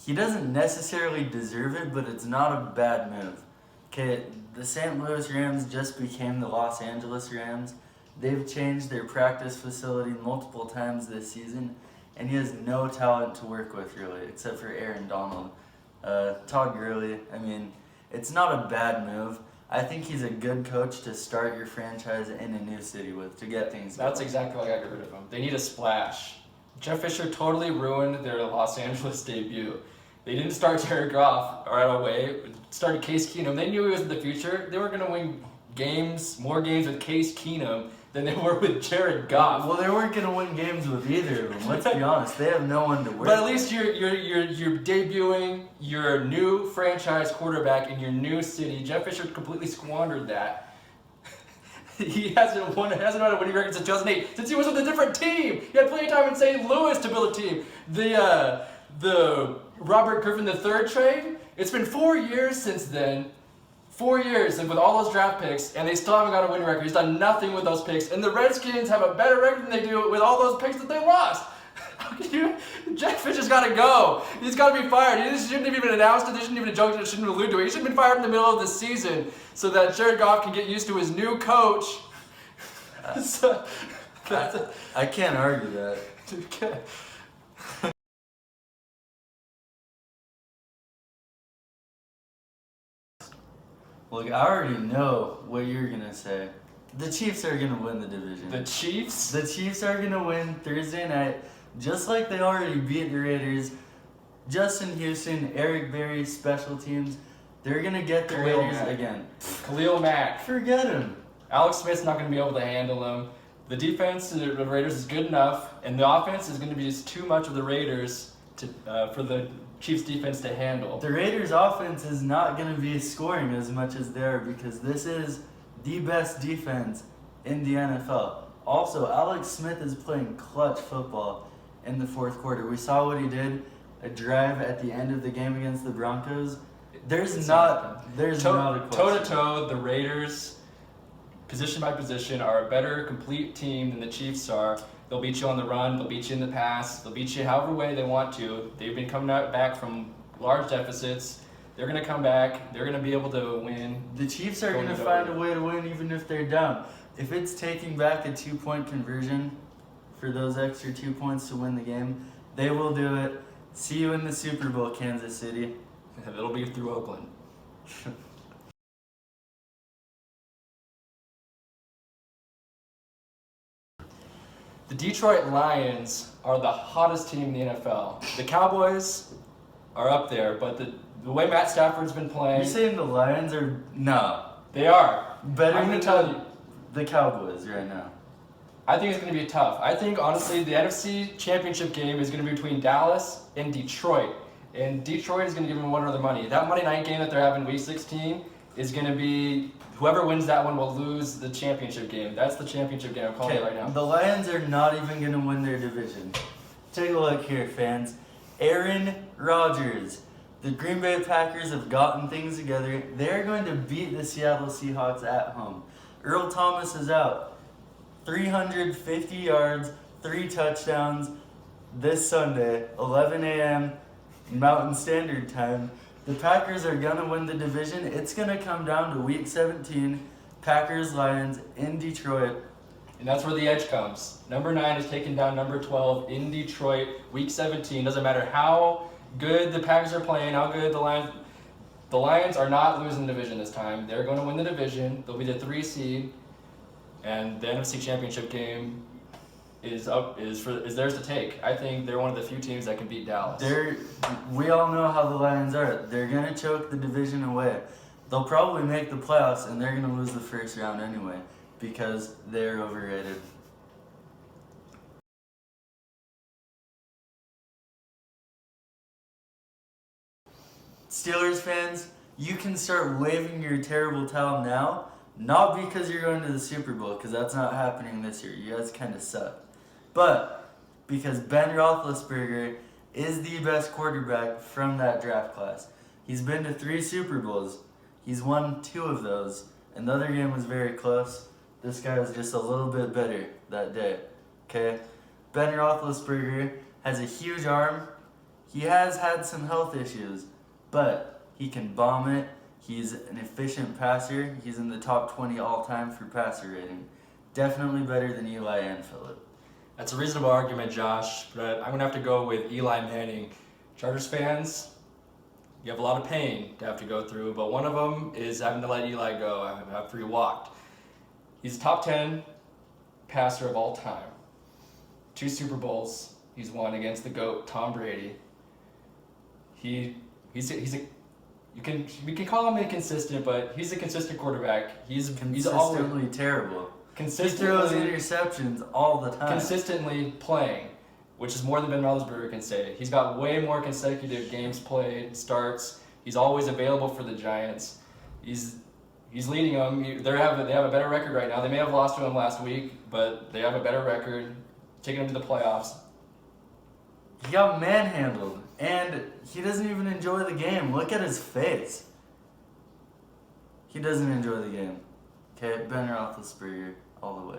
he doesn't necessarily deserve it, but it's not a bad move. Okay, the St. Louis Rams just became the Los Angeles Rams. They've changed their practice facility multiple times this season, and he has no talent to work with, really, except for Aaron Donald. Todd Gurley, I mean, it's not a bad move. I think he's a good coach to start your franchise in a new city with, to get things going. That's exactly why I got rid of him. They need a splash. Jeff Fisher totally ruined their Los Angeles debut. They didn't start Jared Goff right away. Started Case Keenum. They knew he was in the future. They were going to win more games with Case Keenum than they were with Jared Goff. Well, they weren't going to win games with either of them. Let's be honest. They have no one to work. But at least you're debuting your new franchise quarterback in your new city. Jeff Fisher completely squandered that. He hasn't had a winning record since 2008, since he was with a different team. He had plenty of time in St. Louis to build a team. The Robert Griffin III trade, it's been 4 years since then. 4 years, and with all those draft picks, and they still haven't got a winning record. He's done nothing with those picks, and the Redskins have a better record than they do with all those picks that they lost. How can you? Jeff Fisher's got to go. He's got to be fired. He shouldn't have even announced it. They shouldn't even joke it. Shouldn't have alluded to it. He should have been fired in the middle of the season so that Jared Goff can get used to his new coach. I can't argue that. Okay. Look, I already know what you're going to say. The Chiefs are going to win the division. The Chiefs? The Chiefs are going to win Thursday night, just like they already beat the Raiders. Justin Houston, Eric Berry, special teams. They're going to get the Raiders again. Khalil Mack. Forget him. Alex Smith's not going to be able to handle him. The defense of the Raiders is good enough, and the offense is going to be just too much of the Raiders for the Chiefs defense to handle. The Raiders offense is not going to be scoring as much as they are because this is the best defense in the NFL. Also, Alex Smith is playing clutch football in the fourth quarter. We saw what he did, a drive at the end of the game against the Broncos. There's not a question. Toe-to-toe, the Raiders, position by position, are a better complete team than the Chiefs are. They'll beat you on the run, they'll beat you in the pass, they'll beat you however way they want to. They've been coming back from large deficits. They're going to come back. They're going to be able to win. The Chiefs are going to find a way to win even if they're down. If it's taking back a 2-point conversion for those extra 2 points to win the game, they will do it. See you in the Super Bowl, Kansas City. It'll be through Oakland. The Detroit Lions are the hottest team in the NFL. The Cowboys are up there, but the way Matt Stafford's been playing... You're saying the Lions are... No. They are. Better I'm going to tell you. The Cowboys right now. I think it's going to be tough. I think, honestly, the NFC Championship game is going to be between Dallas and Detroit. And Detroit is going to give them one or the money. That Monday night game that they're having Week 16 is going to be... Whoever wins that one will lose the championship game. That's the championship game. I'm calling it right now. The Lions are not even going to win their division. Take a look here, fans. Aaron Rodgers. The Green Bay Packers have gotten things together. They're going to beat the Seattle Seahawks at home. Earl Thomas is out. 350 yards, 3 touchdowns this Sunday, 11 a.m. Mountain Standard Time. The Packers are going to win the division. It's going to come down to Week 17, Packers-Lions in Detroit. And that's where the edge comes. Number 9 is taking down number 12 in Detroit, Week 17. Doesn't matter how good the Packers are playing, how good the Lions... The Lions are not losing the division this time. They're going to win the division. They'll be the 3 seed. And the NFC Championship game is theirs to take. I think they're one of the few teams that can beat Dallas. We all know how the Lions are. They're going to choke the division away. They'll probably make the playoffs, and they're going to lose the first round anyway because they're overrated. Steelers fans, you can start waving your terrible towel now, not because you're going to the Super Bowl, because that's not happening this year. You guys kind of suck. But because Ben Roethlisberger is the best quarterback from that draft class. He's been to 3 Super Bowls. He's won 2 of those, and the other game was very close. This guy was just a little bit better that day, okay? Ben Roethlisberger has a huge arm, He has had some health issues, but he can bomb it. He's an efficient passer. He's in the top 20 all-time for passer rating. Definitely better than Eli and Phillip. That's a reasonable argument, Josh, but I'm going to have to go with Eli Manning. Chargers fans, you have a lot of pain to have to go through, but one of them is having to let Eli go after he walked. He's a top 10 passer of all time. 2 Super Bowls he's won against the GOAT, Tom Brady. We can call him inconsistent, but he's a consistent quarterback. He's Consistently terrible. He throws interceptions all the time. Consistently playing, which is more than Ben Roethlisberger can say. He's got way more consecutive games played, starts. He's always available for the Giants. He's leading them. They have a better record right now. They may have lost to him last week, but they have a better record, taking them to the playoffs. He got manhandled, and he doesn't even enjoy the game. Look at his face. He doesn't enjoy the game. Okay, Ben Roethlisberger all the way.